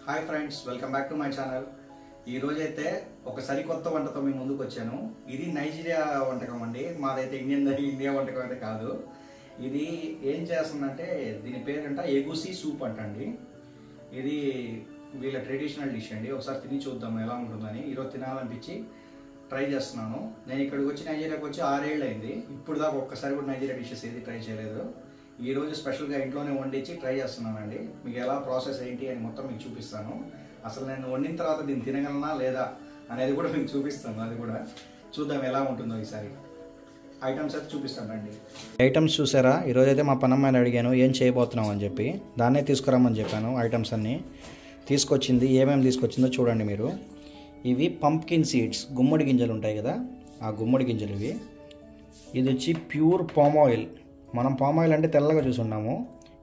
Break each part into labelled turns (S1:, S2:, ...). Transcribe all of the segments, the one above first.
S1: Hi friends, welcome back to my channel. ఈ రోజైతే ఒక సరికొత్త వంటతో మీ ముందుకు వచ్చాను. ఇది నైజీరియా వంటకం అండి. మాదైతే ఇండియా వంటకం అయితే కాదు. ఇది ఏం చేస్తుందంటే దీని పేరంట ఎగుసి సూప్ అంటండి. ఇది వీళ్ళ ట్రెడిషనల్ డిష్ అండి. ఒకసారి తిని చూద్దాం ఎలా ఉంటుందని. ఈరోజు తినాలనిపించి ట్రై చేస్తున్నాను. నేను ఇక్కడికి వచ్చి నైజీరియాకి వచ్చి 6 ఏళ్ళు అయింది. ఇప్పుడు దాకా ఒక్కసారి కూడా నైజీరియా డిషెస్ ఏది ట్రై చేయలేదు. ఈరోజు స్పెషల్గా ఇంట్లోనే వండించి ట్రై చేస్తున్నానండి. మీకు ఎలా ప్రాసెస్ ఏంటి అని మొత్తం మీకు చూపిస్తాను. అసలు నేను వండిన తర్వాత దీన్ని తినగలనా లేదా అనేది కూడా మీకు చూపిస్తాను. అది కూడా చూద్దాం ఎలా ఉంటుందో ఈసారి. ఐటమ్స్ అయితే చూపిస్తానండి. ఐటమ్స్ చూసారా? ఈరోజు అయితే మా పనమ్మాయిని అడిగాను ఏం చేయబోతున్నాం అని చెప్పి. దాన్నే తీసుకురమ్మని చెప్పాను. ఐటమ్స్ అన్నీ తీసుకొచ్చింది. ఏమేమి తీసుకొచ్చిందో చూడండి మీరు. ఇవి పంప్కిన్ సీడ్స్, గుమ్మడి గింజలు ఉంటాయి కదా, ఆ గుమ్మడి గింజలు ఇవి. ఇది వచ్చి ప్యూర్ పామ్ ఆయిల్. మనం పామ్ ఆయిల్ అంటే తెల్లగా చూసున్నాము,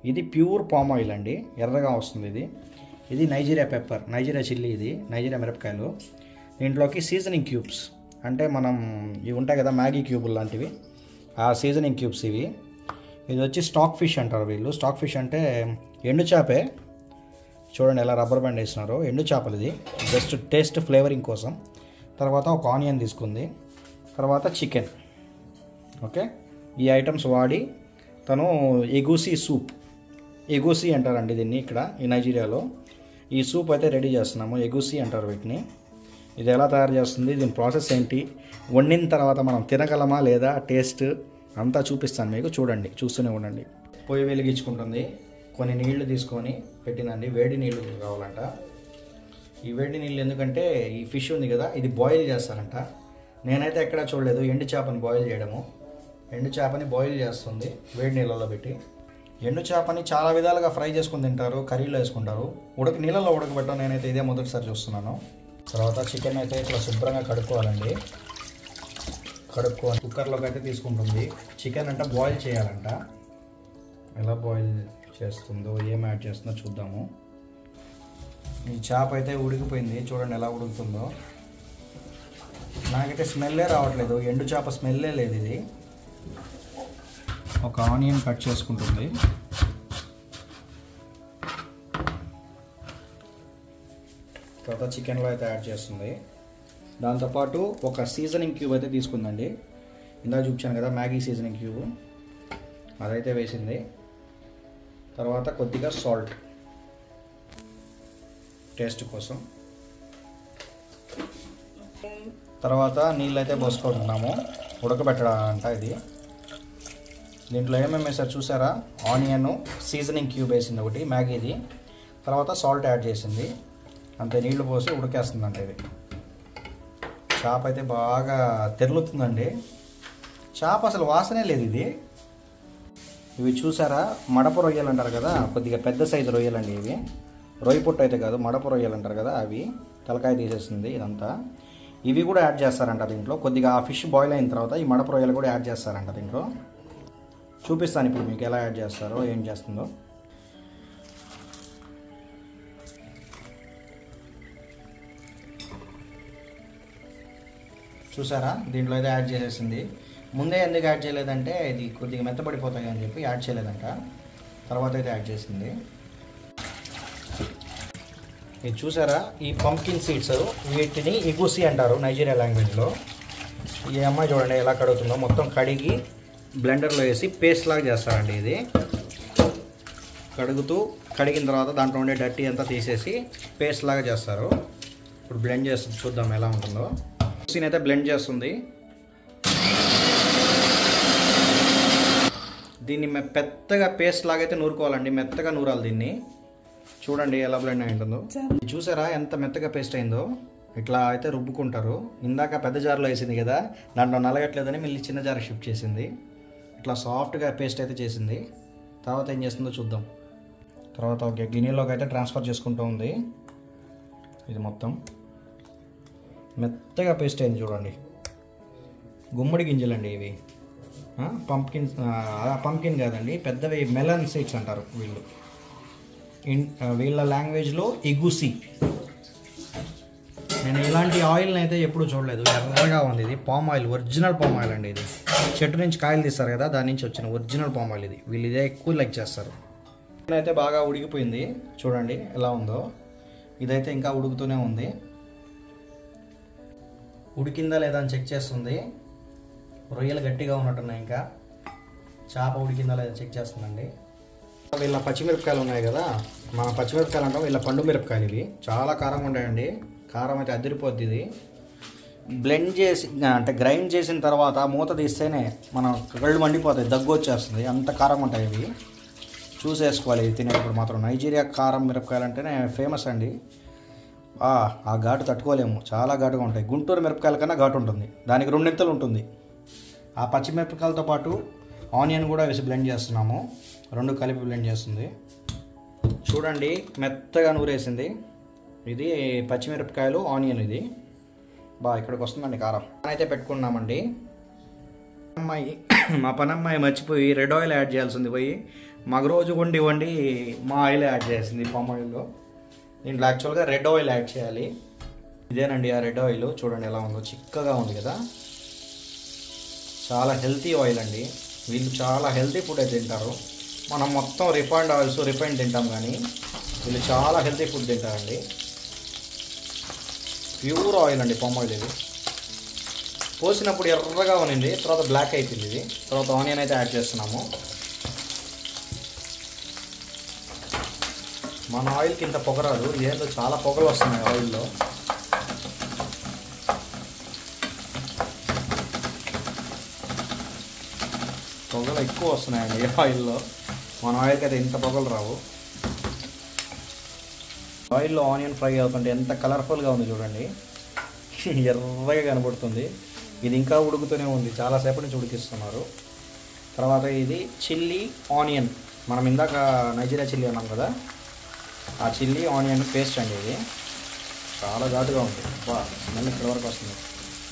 S1: ఇది ప్యూర్ పామ్ ఆయిల్ అండి, ఎర్రగా వస్తుంది ఇది. ఇది నైజీరియా పెప్పర్, నైజీరియా చిల్లీ, ఇది నైజీరియా మిరపకాయలు. దీంట్లోకి సీజనింగ్ క్యూబ్స్, అంటే మనం ఇవి ఉంటాయి కదా మ్యాగీ క్యూబులు లాంటివి, ఆ సీజనింగ్ క్యూబ్స్ ఇవి. ఇది వచ్చి స్టాక్ ఫిష్ అంటారు వీళ్ళు. స్టాక్ ఫిష్ అంటే ఎండు చేపే. చూడండి ఎలా రబ్బర్ బ్యాండ్ వేసినారో. ఎండు చేపలు ఇది, జస్ట్ టేస్ట్ ఫ్లేవరింగ్ కోసం. తర్వాత ఒక ఆనియన్ తీసుకుంది. తర్వాత చికెన్. ఓకే, ఈ ఐటమ్స్ వాడి తను ఎగుసి సూప్, ఎగుసి అంటారండి దీన్ని ఇక్కడ ఈ నైజీరియాలో. ఈ సూప్ అయితే రెడీ చేస్తున్నాము. ఎగుసి అంటారు వీటిని. ఇది ఎలా తయారు చేస్తుంది, దీని ప్రాసెస్ ఏంటి, వండిన తర్వాత మనం తినగలమా లేదా, టేస్ట్ అంతా చూపిస్తాను మీకు. చూడండి, చూస్తూనే ఉండండి. పొయ్యి వెలిగించుకుంటుంది. కొన్ని నీళ్లు తీసుకొని పెట్టిందండి. వేడి నీళ్ళు కావాలంట. ఈ వేడి నీళ్ళు ఎందుకంటే ఈ ఫిష్ ఉంది కదా, ఇది బాయిల్ చేస్తారంట. నేనైతే ఎక్కడా చూడలేదు ఎండు చేపని బాయిల్ చేయడము. ఎండు చేపని బాయిల్ చేస్తుంది వేడి నీళ్ళలో పెట్టి. ఎండు చేపని చాలా విధాలుగా ఫ్రై చేసుకుని తింటారు, కర్రీలో వేసుకుంటారు, నీళ్ళలో ఉడకబెట్టడం నేనైతే ఇదే మొదటిసారి చూస్తున్నాను. తర్వాత చికెన్ అయితే ఇట్లా శుభ్రంగా కడుక్కోవాలండి. కడుక్కొని కుక్కర్లోకి అయితే తీసుకుంటుంది. చికెన్ అంటే బాయిల్ చేయాలంట. ఎలా బాయిల్ చేస్తుందో, ఏం యాడ్ చేస్తుందో చూద్దాము. ఈ చేప అయితే ఉడికిపోయింది. చూడండి ఎలా ఉడుకుతుందో. నాకైతే స్మెల్లే రావట్లేదు, ఎండు చేప స్మెల్లే లేదు ఇది. ఒక ఆనియన్ కట్ చేసుకుంటుంది. తర్వాత చికెన్లో అయితే యాడ్ చేస్తుంది. దాంతోపాటు ఒక సీజనింగ్ క్యూబ్ అయితే తీసుకుందండి. ఇందాక చూపించాను కదా మ్యాగీ సీజనింగ్ క్యూబ్, అదైతే వేసింది. తర్వాత కొద్దిగా సాల్ట్ టేస్ట్ కోసం. తర్వాత నీళ్ళు అయితే పోసుకుంటున్నాము, ఉడకబెట్టడాలంట ఇది. దీంట్లో ఏమేమి వేసారు చూసారా? ఆనియన్, సీజనింగ్ క్యూబ్ వేసింది ఒకటి, మ్యాగీది. తర్వాత సాల్ట్ యాడ్ చేసింది. అంతే, నీళ్లు పోసి ఉడికేస్తుందంట ఇది. చేప అయితే బాగా తెరులుతుందండి. చేప అసలు వాసనే లేదు ఇది. ఇవి చూసారా? మడప రొయ్యలు అంటారు కదా, కొద్దిగా పెద్ద సైజు రొయ్యలండి ఇవి. రొయ్య పుట్టు అయితే కాదు, మడప రొయ్యలు అంటారు కదా అవి. తలకాయ తీసేస్తుంది ఇదంతా. ఇవి కూడా యాడ్ చేస్తారంట దీంట్లో. కొద్దిగా ఆ ఫిష్ బాయిల్ అయిన తర్వాత ఈ మడప రొయ్యలు కూడా యాడ్ చేస్తారంట దీంట్లో. చూపిస్తాను ఇప్పుడు మీకు ఎలా యాడ్ చేస్తారో, ఏం చేస్తుందో. చూసారా? దీంట్లో అయితే యాడ్ చేసేసింది. ముందే ఎందుకు యాడ్ చేయలేదంటే ఇది కొద్దిగా మెత్తపడిపోతాయి అని చెప్పి యాడ్ చేయలేదంట. తర్వాత అయితే యాడ్ చేసింది. ఇది చూసారా? ఈ పంప్కిన్ సీడ్స్, వీటిని ఎగుసి అంటారు నైజీరియా లాంగ్వేజ్లో. ఈ అమ్మాయి చూడండి ఎలా కడుగుతుందో. మొత్తం కడిగి బ్లెండర్లో వేసి పేస్ట్ లాగా చేస్తారండి ఇది. కడిగిన తర్వాత దాంట్లో ఉండే డర్టీ అంతా తీసేసి పేస్ట్ లాగా చేస్తారు. ఇప్పుడు బ్లెండ్ చేస్తుంది, చూద్దాం ఎలా ఉంటుందో. సీన్ అయితే బ్లెండ్ చేస్తుంది. దీన్ని పెద్దగా పేస్ట్ లాగైతే నూరుకోవాలండి, మెత్తగా నూరాలి దీన్ని. చూడండి ఎలా బ్లెండ్ అయి ఉంటుందో. చూసారా ఎంత మెత్తగా పేస్ట్ అయిందో? ఇట్లా అయితే రుబ్బుకుంటారు. ఇందాక పెద్ద జార్లో వేసింది కదా, దాంట్లో నలగట్లేదని మళ్ళీ చిన్న జార్ షిఫ్ట్ చేసింది. ఇట్లా సాఫ్ట్గా పేస్ట్ అయితే చేసింది. తర్వాత ఏం చేస్తుందో చూద్దాం. తర్వాత ఒక గిన్నెలోకి అయితే ట్రాన్స్ఫర్ చేసుకుంటూ ఉంది. ఇది మొత్తం మెత్తగా పేస్ట్ అయింది చూడండి. గుమ్మడి గింజలండి ఇవి. పంప్కిన్ కాదండి, పెద్దవి మెలన్ సీడ్స్ అంటారు వీళ్ళు. వీళ్ళ లాంగ్వేజ్లో ఎగుసి. నేను ఇలాంటి ఆయిల్ని అయితే ఎప్పుడు చూడలేదు. ఎర్రగా ఉంది ఇది. Palm oil, original palm oil అండి ఇది. చెట్టు నుంచి కాయలు తీస్తారు కదా, దాని నుంచి వచ్చిన ఒరిజినల్ పామ్ ఆయిల్ ఇది. వీళ్ళు ఇదే ఎక్కువ లైక్ చేస్తారు. అయితే బాగా ఉడికిపోయింది చూడండి ఎలా ఉందో. ఇదైతే ఇంకా ఉడుకుతూనే ఉంది. ఉడికిందా లేదా అని చెక్ చేస్తుంది. రొయ్యలు గట్టిగా ఉన్నట్టున్నాయి. ఇంకా చేప ఉడికిందా లేదా చెక్ చేస్తుందండి. వీళ్ళ పచ్చిమిరపకాయలు ఉన్నాయి కదా, మన పచ్చిమిరపకాయలు అంటాం, వీళ్ళ పండు మిరపకాయలు. ఇవి చాలా కారంగా ఉంటాయండి. కారం అయితే అదిరిపోద్ది. ఇది బ్లెండ్ చేసి అంటే గ్రైండ్ చేసిన తర్వాత మూత తీస్తేనే మన కళ్ళు మండిపోతాయి, దగ్గు వచ్చేస్తుంది, అంత కారంగా ఉంటాయి ఇవి. చూసేసుకోవాలి ఇది తినేటప్పుడు మాత్రం. నైజీరియా కారం మిరపకాయలు అంటేనే ఫేమస్ అండి. ఆ ఘాటు తట్టుకోలేము, చాలా ఘాటుగా ఉంటాయి. గుంటూరు మిరపకాయల కన్నా ఘాటు ఉంటుంది, దానికి రెండింతలు ఉంటుంది. ఆ పచ్చిమిరపకాయలతో పాటు ఆనియన్ కూడా వేసి బ్లెండ్ చేస్తున్నాము, రెండు కలిపి బ్లెండ్ చేస్తుంది. చూడండి మెత్తగా నూరేసింది. ఇది పచ్చిమిరపకాయలు, ఆనియన్. ఇది ఇక్కడికి వస్తుందండి కారం. అయితే పెట్టుకున్నామండి. మా పనమ్మాయి మర్చిపోయి రెడ్ ఆయిల్ యాడ్ చేయాల్సింది పోయి మాకు రోజు వండి మా ఆయిల్ యాడ్ చేసింది, పామ్ ఆయిల్లో. దీంట్లో యాక్చువల్గా రెడ్ ఆయిల్ యాడ్ చేయాలి. ఇదేనండి ఆ రెడ్ ఆయిల్. చూడండి ఎలా ఉందో, చిక్కగా ఉంది కదా. చాలా హెల్తీ ఆయిల్ అండి. వీళ్ళు చాలా హెల్తీ ఫుడ్ అయితే తింటారు. మనం మొత్తం రిఫైండ్ ఆయిల్స్, రిఫైండ్ తింటాం, కానీ వీళ్ళు చాలా హెల్తీ ఫుడ్ తింటారండి. ప్యూర్ ఆయిల్ అండి పామ్ ఆయిల్. ఇది పోసినప్పుడు ఎర్రగా ఉన్నింది, తర్వాత బ్లాక్ అయిపోయింది. ఇది తర్వాత ఆనియన్ అయితే యాడ్ చేస్తున్నాము. మన ఆయిల్కి ఇంత పొగ రాదు, ఇదేంటో చాలా పొగలు వస్తున్నాయి ఆయిల్లో. పొగలు ఎక్కువ వస్తున్నాయండి ఆయిల్లో. మన ఆయిల్కి అయితే ఇంత పొగలు రావు. ఆయిల్లో ఆనియన్ ఫ్రై అవుతుంటే ఎంత కలర్ఫుల్గా ఉంది చూడండి, ఎర్రగా కనబడుతుంది. ఇది ఇంకా ఉడుకుతూనే ఉంది, చాలాసేపటి నుంచి ఉడికిస్తున్నారు. తర్వాత ఇది చిల్లీ ఆనియన్. మనం ఇందాక నైజీరియా చిల్లీ అన్నాం కదా, ఆ చిల్లీ ఆనియన్ పేస్ట్ అండి. ఇది చాలా ఘాటుగా ఉంది. స్మెల్ ఇక్కడ వరకు వస్తుంది.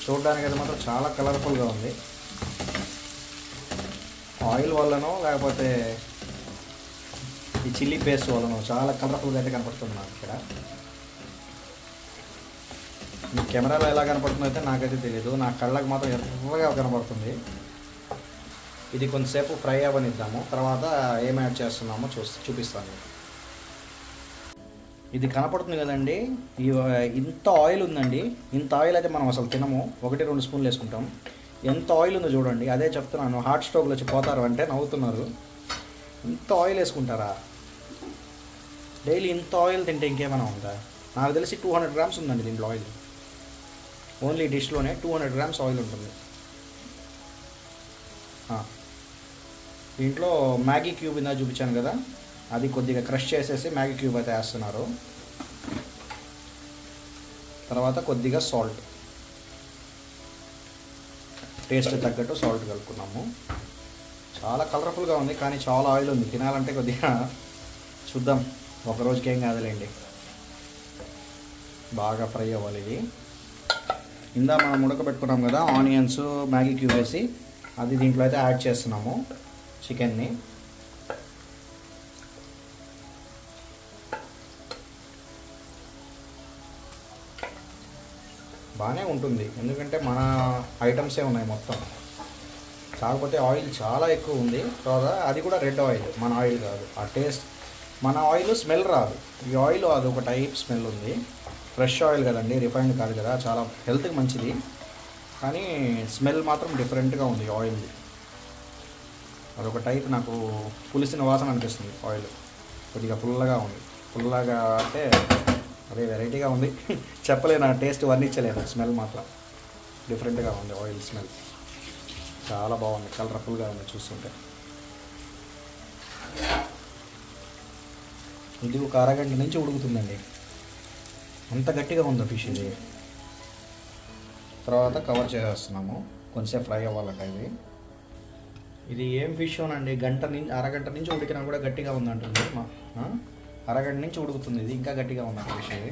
S1: చూడడానికి అయితే మాత్రం చాలా కలర్ఫుల్గా ఉంది. ఆయిల్ వల్లనో లేకపోతే ఈ చిల్లీ పేస్ట్ వల్లనో చాలా కలర్ఫుల్గా అయితే కనపడుతుంది నాకు ఇక్కడ. మీ కెమెరాలో ఎలా కనపడుతుందో అయితే నాకైతే తెలియదు, నా కళ్ళకు మాత్రం ఎర్రగా కనపడుతుంది. ఇది కొంతసేపు ఫ్రై అవ్వనిద్దాము, తర్వాత ఏం యాడ్ చేస్తున్నామో చూపిస్తాను. ఇది కనపడుతుంది కదండి, ఇంత ఆయిల్ ఉందండి. ఇంత ఆయిల్ అయితే మనం అసలు తినము, 1-2 స్పూన్లు వేసుకుంటాం. ఎంత ఆయిల్ ఉందో చూడండి. అదే చెప్తున్నాను, హాట్ స్టవ్లో వచ్చి పోతారు అంటే నవ్వుతున్నారు. ఇంత ఆయిల్ వేసుకుంటారా? డైలీ ఇంత ఆయిల్ తింటే ఇంకేమైనా ఉందా? నాకు తెలిసి 200 గ్రామ్స్ ఉందండి దీంట్లో ఆయిల్. ఓన్లీ డిష్లోనే 200 గ్రామ్స్ ఆయిల్ ఉంటుంది. దీంట్లో మ్యాగీ క్యూబ్ ఇందా చూపించాను కదా, అది కొద్దిగా క్రష్ చేసేసి మ్యాగీ క్యూబ్ అయితే వేస్తున్నారు. తర్వాత కొద్దిగా సాల్ట్, టేస్ట్ తగ్గట్టు సాల్ట్ కలుపుకున్నాము. చాలా కలర్ఫుల్గా ఉంది, కానీ చాలా ఆయిల్ ఉంది. తినాలంటే కొద్దిగా చూద్దాం, ఒక రోజుకి ఏం కాదులేండి. బాగా ఫ్రై అవ్వాలి ఇది. ఇందా మనం ఉడకబెట్టుకున్నాం కదా ఆనియన్స్, మ్యాగీ క్యూబ్ వేసి, అది దీంట్లో అయితే యాడ్ చేస్తున్నాము చికెన్ని. బాగానే ఉంటుంది, ఎందుకంటే మన ఐటమ్సే ఉన్నాయి మొత్తం. కాకపోతే ఆయిల్ చాలా ఎక్కువ ఉంది. తర్వాత అది కూడా రెడ్ ఆయిల్, మన ఆయిల్ కాదు. ఆ టేస్ట్, మన ఆయిల్ స్మెల్ రాదు. ఈ ఆయిల్ అది ఒక టైప్ స్మెల్ ఉంది. ఫ్రెష్ ఆయిల్ కదండి, రిఫైన్డ్ కాదు కదా, చాలా హెల్త్కి మంచిది. కానీ స్మెల్ మాత్రం డిఫరెంట్గా ఉంది ఆయిల్ది. అదొక టైప్, నాకు పులిసిన వాసన అనిపిస్తుంది. ఆయిల్ కొద్దిగా పుల్లగా ఉంది. పుల్లగా అంటే అదే వెరైటీగా ఉంది, చెప్పలేను, టేస్ట్ వర్ణించలేను. స్మెల్ మాత్రం డిఫరెంట్గా ఉంది ఆయిల్ స్మెల్. చాలా బాగుంది, కలర్ఫుల్గా ఉంది చూస్తుంటే. ఇది ఒక అరగంట నుంచి ఉడుకుతుందండి, అంత గట్టిగా ఉందో ఫిష్ ఇది. తర్వాత కవర్ చేసేస్తున్నాము, కొంచెంసేపు ఫ్రై అవ్వాలంట ఇది. ఇది ఏం ఫిష్ అనండి, అరగంట నుంచి ఉడికినా కూడా గట్టిగా ఉందంటుంది. అరగంట నుంచి ఉడుకుతుంది, ఇది ఇంకా గట్టిగా ఉందంట ఫిష్. ఇది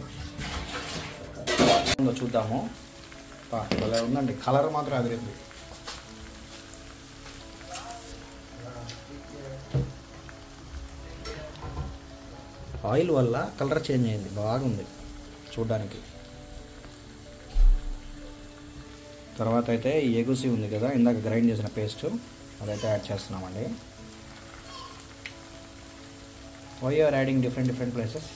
S1: ఉందో చూద్దాము. భలే ఉందండి, కలర్ మాత్రం అదిరింది. ఆయిల్ వల్ల కలర్ చేంజ్ అయింది, బాగుంది చూడడానికి. తర్వాత అయితే ఈ ఎగుసి ఉంది కదా, ఇందాక గ్రైండ్ చేసిన పేస్ట్, అదైతే యాడ్ చేస్తున్నామండి. Why are adding different places?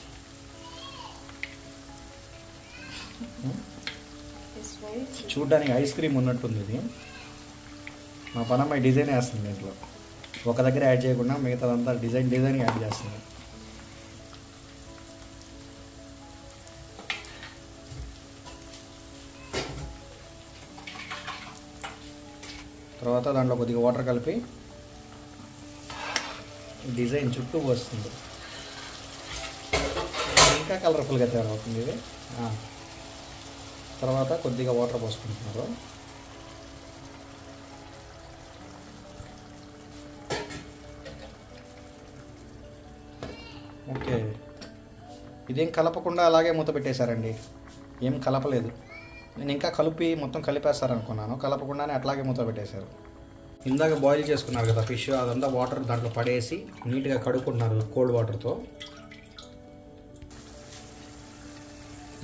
S1: చూడ్డానికి ఐస్ క్రీమ్ ఉన్నట్టుంది ఇది. మా పనమ్మాయి డిజైన్ వేస్తుంది దీంట్లో, ఒక దగ్గర యాడ్ చేయకుండా మిగతాదంతా డిజైన్ యాడ్ చేస్తుంది. తర్వాత దాంట్లో కొద్దిగా వాటర్ కలిపి డిజైన్ చుట్టూ వస్తుంది, ఇంకా కలర్ఫుల్గా తయారవుతుంది ఇది. తర్వాత కొద్దిగా వాటర్ పోసుకుంటున్నారు. ఓకే, ఇదేం కలపకుండా అలాగే మూత పెట్టేశారండి, ఏం కలపలేదు. నేను ఇంకా మొత్తం కలిపేస్తారనుకున్నాను, కలపకుండానే అట్లాగే మూత పెట్టేశారు. ఇందాక బాయిల్ చేసుకున్నారు కదా ఫిష్, అదంతా వాటర్ దాంట్లో పడేసి నీట్గా కడుక్కుంటున్నారు కోల్డ్ వాటర్తో.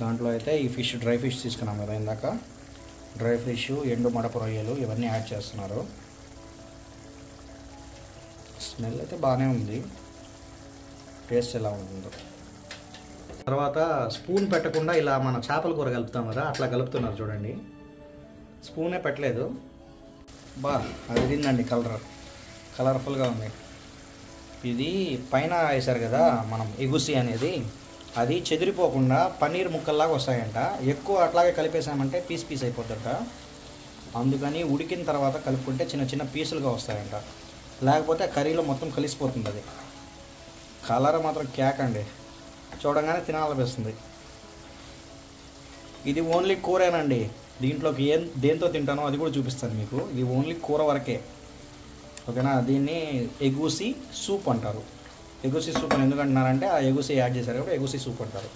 S1: దాంట్లో అయితే ఈ ఫిష్ డ్రై ఫిష్ తీసుకున్నాం కదా ఇందాక, డ్రై ఫిష్, ఎండు మడప రొయ్యలు ఇవన్నీ యాడ్ చేస్తున్నారు. స్మెల్ అయితే బాగానే ఉంది, టేస్ట్ ఎలా ఉంటుందో. తర్వాత స్పూన్ పెట్టకుండా ఇలా మన చేపల కూర కలుపుతాం కదా, అట్లా కలుపుతున్నారు చూడండి. స్పూనే పెట్టలేదు, అది తిందండి, కలర్ఫుల్గా ఉంది. ఇది పైన వేశారు కదా మనం ఎగుసి అనేది, అది చెదిరిపోకుండా పన్నీర్ ముక్కల్లాగా వస్తాయంట. ఎక్కువ అట్లాగే కలిపేసామంటే పీస్ అయిపోతుందట. అందుకని ఉడికిన తర్వాత కలుపుకుంటే చిన్న చిన్న పీసులుగా వస్తాయంట, లేకపోతే కర్రీలో మొత్తం కలిసిపోతుంది. అది కలర్ మాత్రం కేక్ అండి, చూడంగానే తినాలనిపిస్తుంది. ఇది ఓన్లీ కూరేనండి, దీంట్లోకి దేంతో తింటానో అది కూడా చూపిస్తాను మీకు. ఇది ఓన్లీ కూర వరకే, ఓకేనా. దీన్ని ఎగుసి సూప్ అంటారు. ఎగుసి సూప్ అని ఎందుకంటున్నారంటే ఆ ఎగుసి యాడ్ చేశారు కాబట్టి ఎగుసి సూప్ అంటారు.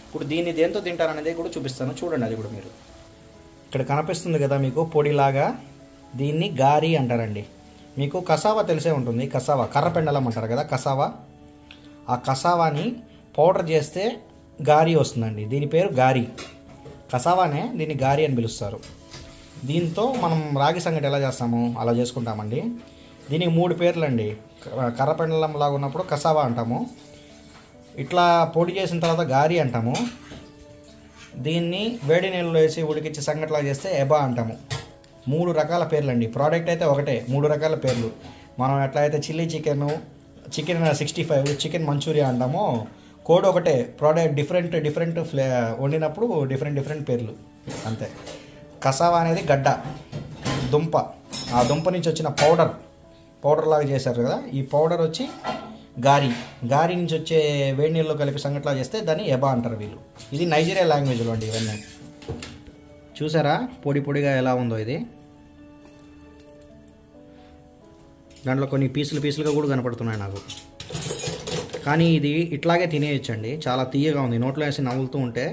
S1: ఇప్పుడు దీన్ని దేంతో తింటారనేది కూడా చూపిస్తాను, చూడండి. అది కూడా మీరు ఇక్కడ కనిపిస్తుంది కదా మీకు పొడిలాగా, దీన్ని గారి అంటారండి. మీకు కసావా తెలిసే ఉంటుంది, కసావా కర్రపెండలం అంటారు కదా కసావా. ఆ కసావాని పౌడర్ చేస్తే గారి వస్తుందండి, దీని పేరు గారి. కసావానే దీన్ని గారి అని పిలుస్తారు. దీంతో మనం రాగి సంగటి ఎలా చేస్తాము అలా చేసుకుంటామండి. దీనికి 3 పేర్లు అండి. కర్రపెండలం లాగా ఉన్నప్పుడు కసావా అంటాము, ఇట్లా పొడి చేసిన తర్వాత గారి అంటాము, దీన్ని వేడి నీళ్ళలో వేసి ఉడికించి సంగటిలా చేస్తే ఎబా అంటాము. 3 రకాల పేర్లు అండి. ప్రోడక్ట్ అయితే ఒకటే, 3 రకాల పేర్లు. మనం ఎట్లా అయితే చిల్లీ చికెన్ 65, చికెన్ మంచూరియా అంటామో, కోడ్ ఒకటే, ప్రోడక్ట్ డిఫరెంట్ వండినప్పుడు డిఫరెంట్ పేర్లు అంతే. కసావా అనేది గడ్డ, దుంప. ఆ దుంప నుంచి వచ్చిన పౌడర్ లాగా చేశారు కదా, ఈ పౌడర్ వచ్చి గారి నుంచి వచ్చే వేడి నీళ్ళలో కలిపి సంగట్లా చేస్తే దాన్ని ఎబా అంటారు వీళ్ళు. ఇది నైజీరియా లాంగ్వేజ్లో అండి ఇవన్నీ. చూసారా పొడిగా ఎలా ఉందో ఇది. దాంట్లో కొన్ని పీసులుగా కూడా కనపడుతున్నాయి నాకు, కానీ ఇది ఇట్లాగే తినేయచ్చండి. చాలా తీయగా ఉంది, నోట్లో వేసి నవ్వులుతూ ఉంటే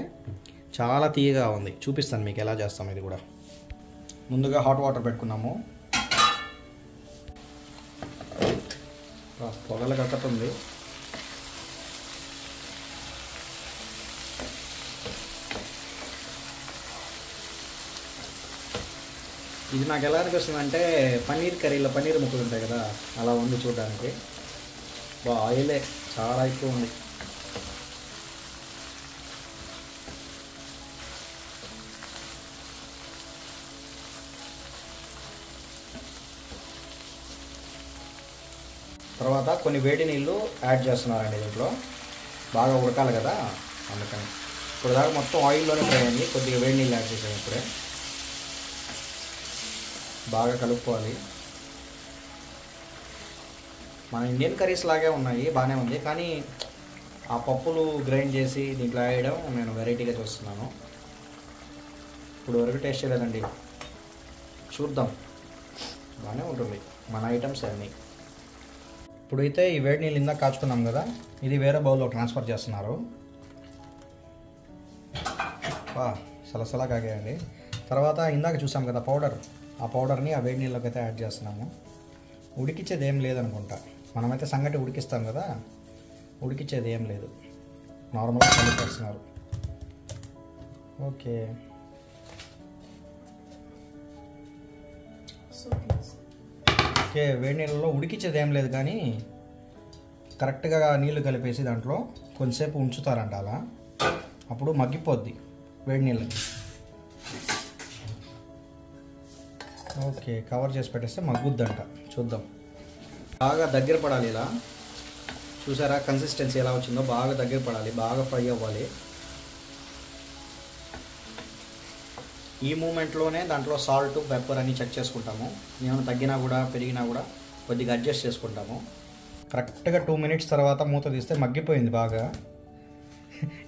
S1: చాలా తీయగా ఉంది. చూపిస్తాను మీకు ఎలా చేస్తాం. ఇది కూడా ముందుగా హాట్ వాటర్ పెట్టుకున్నాము, పొగలు కక్కుతుంది. ఇది నాకు ఎలా అనిపిస్తుంది అంటే పన్నీర్ కర్రీలో పన్నీర్ ముక్కలు ఉంటాయి కదా, అలా ఉంది చూడడానికి. ఆయిలే చాలా ఎక్కువ ఉంది. తర్వాత కొన్ని వేడి నీళ్ళు యాడ్ చేస్తున్నారండి దీంట్లో, బాగా ఉడకాలి కదా అందుకని. ఇప్పుడు దాకా మొత్తం ఆయిల్లోనే ఫ్రై అయింది, కొద్దిగా వేడి నీళ్ళు యాడ్ చేసాము. ఇప్పుడే బాగా కలుపుకోవాలి. మన ఇండియన్ కర్రీస్ లాగే ఉన్నాయి, బాగానే ఉంది. కానీ ఆ పప్పులు గ్రైండ్ చేసి దీంట్లో వేయడం నేను వెరైటీగా చూస్తున్నాను. ఇప్పుడు వరకు టేస్ట్ చేయలేదండి, చూద్దాం. బాగానే ఉంటుంది మన ఐటమ్స్ అన్నీ. ఇప్పుడైతే ఈ వేడి నీళ్ళు ఇందాక కాచుకున్నాం కదా, ఇది వేరే బౌల్లో ట్రాన్స్ఫర్ చేస్తున్నారు. సలసలా కాగేయండి. తర్వాత ఇందాక చూసాం కదా పౌడర్, ఆ పౌడర్ని ఆ వేడి నీళ్ళకి అయితే యాడ్ చేస్తున్నాము. ఉడికిచ్చేది ఏం లేదనుకుంటా, మనమైతే సంగటి ఉడికిస్తాం కదా, ఉడికిచ్చేది ఏం లేదు, నార్మల్గా కలిపేస్తున్నారు. ఓకే, వేడి నీళ్ళలో ఉడికిచ్చేది ఏం లేదు, కానీ కరెక్ట్గా నీళ్ళు కలిపేసి దాంట్లో కొంచెంసేపు ఉంచుతారంట, అలా అప్పుడు మగ్గిపోద్ది వేడి నీళ్ళకి. ఓకే, కవర్ చేసి పెట్టేస్తే మగ్గుద్దంట. చూద్దాం. బాగా దగ్గర పడాలి. ఇలా చూసారా కన్సిస్టెన్సీ ఎలా వచ్చిందో? బాగా దగ్గర పడాలి, బాగా ఫ్రై అవ్వాలి. ఈ మూమెంట్లోనే దాంట్లో సాల్ట్, పెప్పర్ అన్నీ చెక్ చేసుకుంటాము. ఏమైనా తగ్గినా కూడా పెరిగినా కూడా కొద్దిగా అడ్జస్ట్ చేసుకుంటాము. కరెక్ట్గా 2 మినిట్స్ తర్వాత మూత తీస్తే మగ్గిపోయింది బాగా.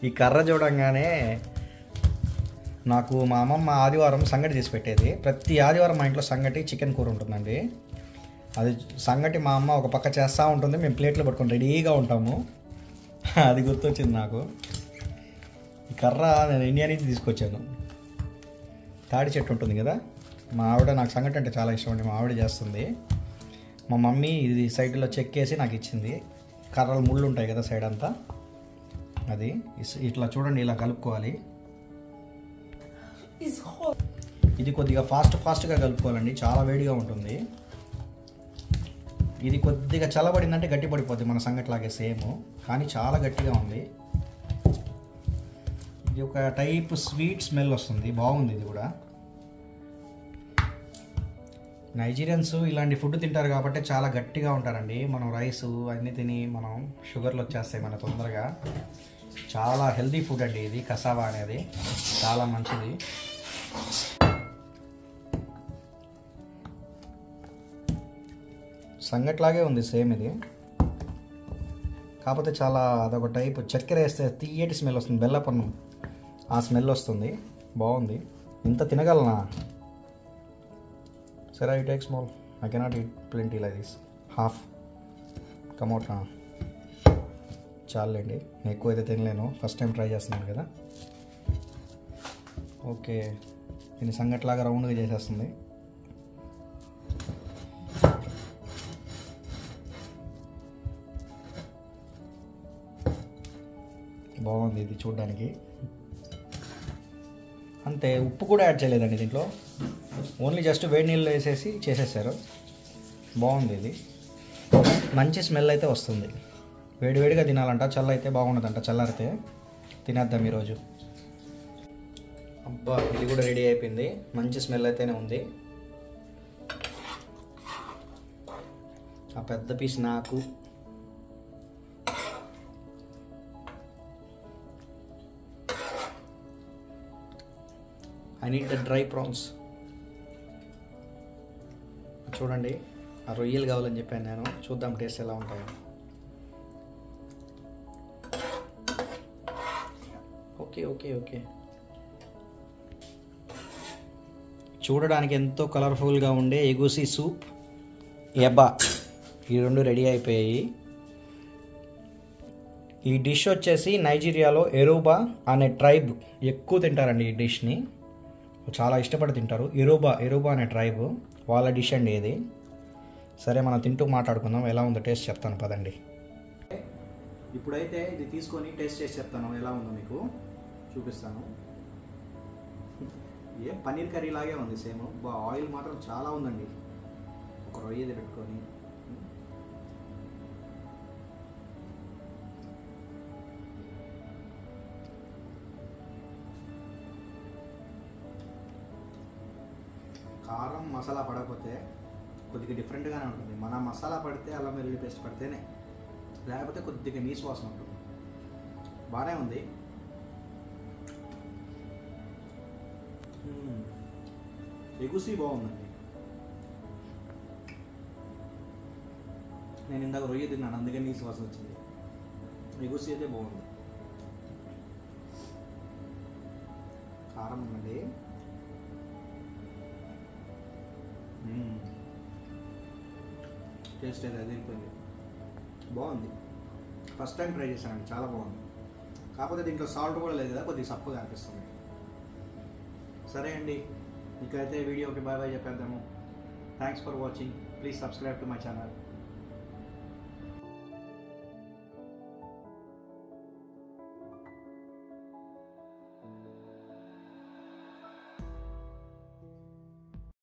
S1: ఈ కర్ర చూడంగానే నాకు మా అమ్మమ్మ ఆదివారం సంగటి చేసి పెట్టేది. ప్రతి ఆదివారం మా ఇంట్లో సంగటి, చికెన్ కూర ఉంటుందండి. అది సంగటి మా అమ్మ ఒక పక్క చేస్తూ ఉంటుంది, మేము ప్లేట్లో పట్టుకొని రెడీగా ఉంటాము. అది గుర్తొచ్చింది నాకు. ఈ కర్ర నేను ఇండియా నుంచి తీసుకొచ్చాను. తాడి చెట్టు ఉంటుంది కదా, మా ఆవిడ, నాకు సంగటి అంటే చాలా ఇష్టం అండి, మా ఆవిడ చేస్తుంది. మా మమ్మీ ఇది సైడ్లో చెక్కేసి నాకు ఇచ్చింది. కర్రలు ముళ్ళు ఉంటాయి కదా సైడ్ అంతా, అది ఇట్లా చూడండి, ఇలా కలుపుకోవాలి. ఇది కొద్దిగా ఫాస్ట్గా కలుపుకోవాలండి, చాలా వేడిగా ఉంటుంది. ఇది కొద్దిగా చల్లబడిందంటే గట్టి పడిపోద్ది మన సంగట్లాగే సేమ్, కానీ చాలా గట్టిగా ఉంది. ఇది ఒక టైప్ స్వీట్ స్మెల్ వస్తుంది, బాగుంది ఇది కూడా. నైజీరియన్స్ ఇలాంటి ఫుడ్ తింటారు కాబట్టి చాలా గట్టిగా ఉంటారండి. మనం రైస్ అన్నీ తిని మనం షుగర్లు వచ్చేస్తాయి మన తొందరగా. చాలా హెల్దీ ఫుడ్ అండి ఇది, కసావా అనేది చాలా మంచిది. సంగట్లాగే ఉంది సేమ్ ఇది, కాకపోతే చాలా అదొక టైప్. చక్కెర వేస్తే తీయటి స్మెల్ వస్తుంది, బెల్లపన్ను ఆ స్మెల్ వస్తుంది, బాగుంది. ఇంత తినగలనా? సరే, I take small, I cannot eat plenty like this. Half come out. చాలండి, నేను ఎక్కువ అయితే తినలేను, ఫస్ట్ టైం ట్రై చేస్తున్నాను కదా. ఓకే, దీన్ని సంగట్లాగా రౌండ్గా చేసేస్తుంది. బాగుంది ఇది చూడ్డానికి. అంతే, ఉప్పు కూడా యాడ్ చేయలేదండి దీంట్లో, ఓన్లీ జస్ట్ వేడి నీళ్ళు వేసేసి చేసేసారు. బాగుంది ఇది, మంచి స్మెల్ అయితే వస్తుంది. వేడివేడిగా తినాలంట, చల్ల అయితే బాగుండదంట, చల్లారితే. తినేద్దాం ఈరోజు. అబ్బా, ఇది కూడా రెడీ అయిపోయింది, మంచి స్మెల్ అయితేనే ఉంది. ఆ పెద్ద పీస్ నాకు. I need the dry prawns. చూడండి, ఆ రొయ్యలు కావాలని చెప్పాను నేను. చూద్దాం టేస్ట్ ఎలా ఉంటాయో. ఓకే ఓకే ఓకే, చూడడానికి ఎంతో కలర్ఫుల్గా ఉండే ఎగుసి సూప్, ఎబా, ఈ రెండు రెడీ అయిపోయాయి. ఈ డిష్ వచ్చేసి నైజీరియాలో ఎరోబా అనే ట్రైబ్ ఎక్కువ తింటారండి. ఈ డిష్ని చాలా ఇష్టపడి తింటారు. ఎరోబా అనే ట్రైబ్ వాళ్ళ డిష్ అండి ఇది. సరే, మనం తింటూ మాట్లాడుకుందాం, ఎలా ఉందో టేస్ట్ చెప్తాను పదండి. ఇప్పుడైతే ఇది తీసుకొని టేస్ట్ చేసి చెప్తాను ఎలా ఉందో, మీకు చూపిస్తాను. ఏ పన్నీర్ కర్రీ లాగే ఉంది సేమ్. ఆయిల్ మాత్రం చాలా ఉందండి. ఒక రొయ్యది పెట్టుకొని కారం మసాలా పడకపోతే కొద్దిగా డిఫరెంట్గానే ఉంటుంది. మన మసాలా పడితే అల్లం వెల్లుల్లి పేస్ట్ పడితేనే, లేకపోతే కొద్దిగా నీసు వాసన ఉంటుంది. బాగానే ఉంది. ఎగుసి బాగుందండి. నేను ఇందాక రొయ్య తిన్నాను, అందుకని నీసు వాసన వచ్చింది. ఎగుసి అయితే బాగుంది. కారం ఉందండి. టేస్ట్ అయితే అదిరిపోయింది, బాగుంది. ఫస్ట్ టైం ట్రై చేశానండి, చాలా బాగుంది. కాకపోతే దీంట్లో సాల్ట్ కూడా లేదు కదా, కొద్దిగా సప్పుగా అనిపిస్తుంది. సరే అండి, ఇకైతే వీడియోకి బాయ్ బాయ్ చెప్పేద్దాము. Thanks for watching. Please subscribe to my channel.